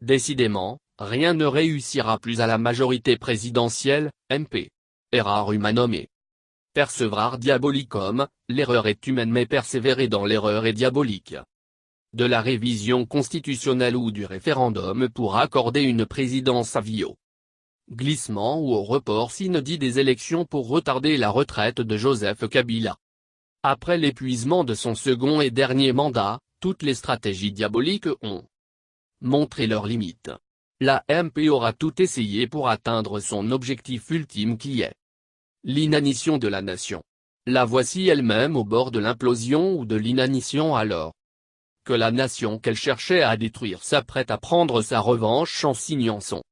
Décidément, rien ne réussira plus à la majorité présidentielle, MP. Errare humanum. Perseverar diabolicum, l'erreur est humaine mais persévérer dans l'erreur est diabolique. De la révision constitutionnelle ou du référendum pour accorder une présidence à vie au glissement ou au report synodie des élections pour retarder la retraite de Joseph Kabila. Après l'épuisement de son second et dernier mandat, toutes les stratégies diaboliques ont montré leurs limites. La MP aura tout essayé pour atteindre son objectif ultime qui est l'inanition de la nation. La voici elle-même au bord de l'implosion ou de l'inanition alors que la nation qu'elle cherchait à détruire s'apprête à prendre sa revanche en signant son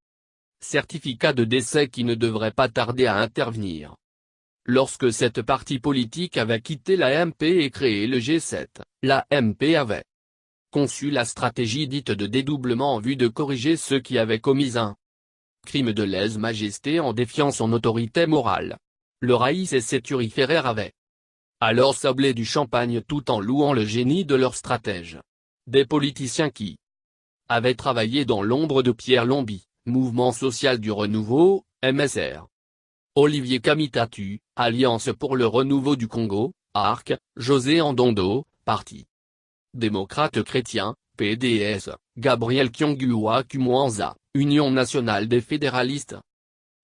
certificat de décès qui ne devrait pas tarder à intervenir. Lorsque cette partie politique avait quitté la MP et créé le G7, la MP avait conçu la stratégie dite de dédoublement en vue de corriger ceux qui avaient commis un crime de lèse-majesté en défiant son autorité morale. Le raïs et ses turiféraires avaient alors sablé du champagne tout en louant le génie de leurs stratèges. Des politiciens qui avaient travaillé dans l'ombre de Pierre Lombi, Mouvement social du renouveau, MSR. Olivier Kamitatu, Alliance pour le renouveau du Congo, ARC, José Andondo, Parti démocrate chrétien, PDS, Gabriel Kyongua Kumwanza, Union nationale des fédéralistes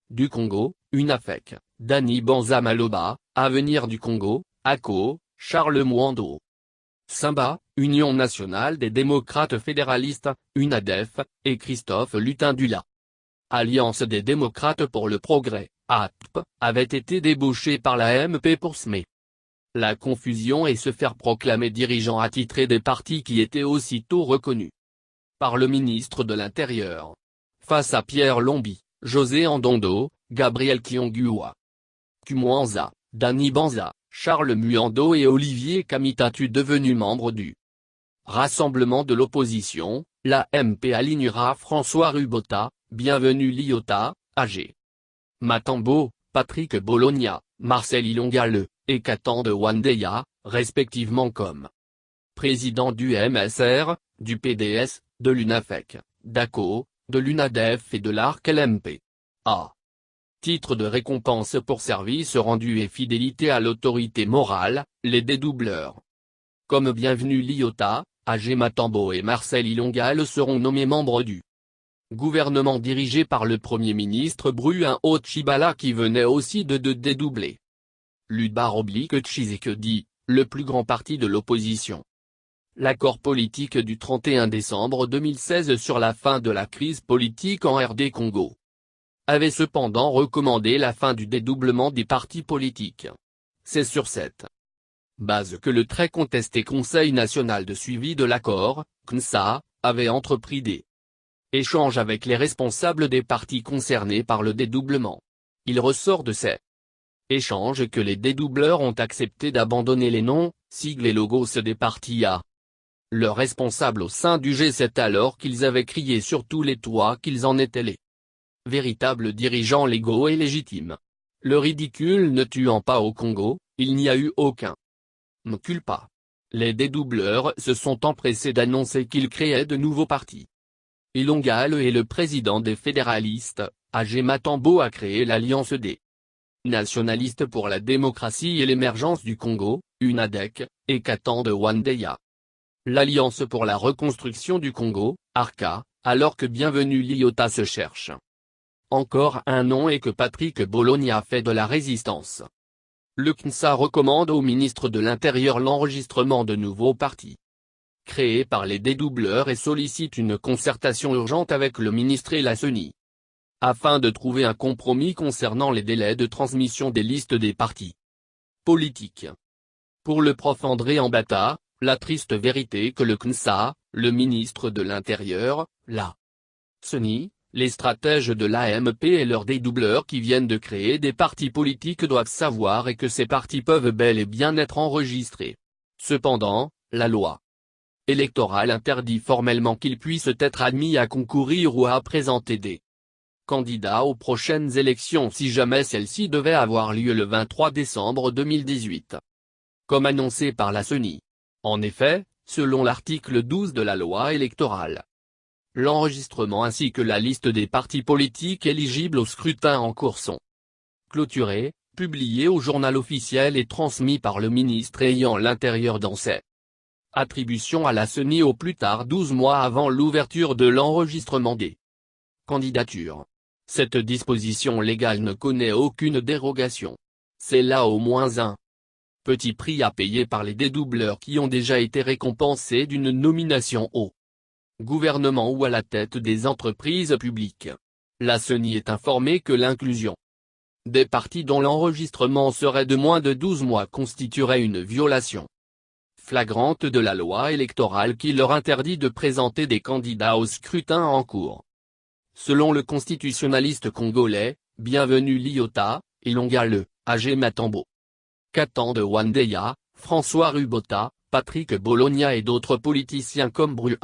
du Congo, UNAFEC, Dani Banza Maloba, Avenir du Congo, ACO, Charles Mwando. Simba, Union nationale des démocrates fédéralistes, UNADEF, et Christophe Lutindula. Alliance des démocrates pour le progrès, ATP, avait été débauché par la MP pour semer la confusion et se faire proclamer dirigeant attitré des partis qui étaient aussitôt reconnus par le ministre de l'Intérieur. Face à Pierre Lombi, José Andondo, Gabriel Kyongua Kumwanza, Dani Banza, Charles Mwando et Olivier Kamitatu devenus membres du Rassemblement de l'opposition, la MP alignera François Rubota, Bienvenue Liota, AG. Matambo, Patrick Bologna, Marcel Ilongale, et Katande Wandeya, respectivement comme président du MSR, du PDS, de l'UNAFEC, d'ACO, de l'UNADEF et de l'ARC-LMP. A. Titre de récompense pour service rendu et fidélité à l'autorité morale, les dédoubleurs comme Bienvenue Liota, AG Matambo et Marcel Ilongale seront nommés membres du gouvernement dirigé par le Premier ministre Bruin Ochibala qui venait aussi de dédoubler l'Ubar-Tshisekedi, le plus grand parti de l'opposition. L'accord politique du 31 décembre 2016 sur la fin de la crise politique en RD Congo avait cependant recommandé la fin du dédoublement des partis politiques. C'est sur cette base que le très contesté Conseil national de suivi de l'accord, CNSA, avait entrepris des échanges avec les responsables des partis concernés par le dédoublement. Il ressort de ces échanges que les dédoubleurs ont accepté d'abandonner les noms, sigles et logos des partis à leurs responsables au sein du G7 alors qu'ils avaient crié sur tous les toits qu'ils en étaient les véritables dirigeants légaux et légitimes. Le ridicule ne tuant pas au Congo, il n'y a eu aucun culpa. Les dédoubleurs se sont empressés d'annoncer qu'ils créaient de nouveaux partis. Ilongale est le président des fédéralistes, AG Matambo a créé l'Alliance des nationalistes pour la démocratie et l'émergence du Congo, UNADEC, et Katande Wandeya. L'Alliance pour la reconstruction du Congo, ARCA, alors que Bienvenue Liota se cherche encore un nom et que Patrick Bologna fait de la résistance. Le CNSA recommande au ministre de l'Intérieur l'enregistrement de nouveaux partis créés par les dédoubleurs et sollicite une concertation urgente avec le ministre et la CENI afin de trouver un compromis concernant les délais de transmission des listes des partis politiques. Pour le prof André Ambata, la triste vérité que le CNSA, le ministre de l'Intérieur, la CENI, les stratèges de l'AMP et leurs dédoubleurs qui viennent de créer des partis politiques doivent savoir et que ces partis peuvent bel et bien être enregistrés. Cependant, la loi électorale interdit formellement qu'ils puissent être admis à concourir ou à présenter des candidats aux prochaines élections si jamais celles-ci devaient avoir lieu le 23 décembre 2018. Comme annoncé par la CENI. En effet, selon l'article 12 de la loi électorale, L'enregistrement ainsi que la liste des partis politiques éligibles au scrutin en cours sont clôturés, publiés au journal officiel et transmis par le ministre ayant l'intérieur dans ses attributions à la CENI au plus tard 12 mois avant l'ouverture de l'enregistrement des candidatures. Cette disposition légale ne connaît aucune dérogation. C'est là au moins un petit prix à payer par les dédoubleurs qui ont déjà été récompensés d'une nomination au gouvernement ou à la tête des entreprises publiques. La CENI est informée que l'inclusion des partis dont l'enregistrement serait de moins de 12 mois constituerait une violation flagrante de la loi électorale qui leur interdit de présenter des candidats au scrutin en cours. Selon le constitutionnaliste congolais, Bienvenu Liota, Ilonga Le, Agé Matambo, Katande Wandeya, François Rubota, Patrick Bologna et d'autres politiciens comme Bruno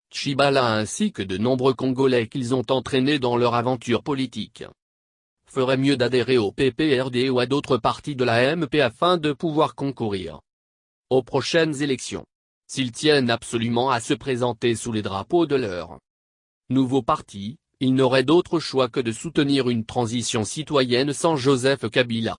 Tshibala ainsi que de nombreux Congolais qu'ils ont entraînés dans leur aventure politique ferait mieux d'adhérer au PPRD ou à d'autres partis de la MP afin de pouvoir concourir aux prochaines élections. S'ils tiennent absolument à se présenter sous les drapeaux de leur nouveau parti, ils n'auraient d'autre choix que de soutenir une transition citoyenne sans Joseph Kabila.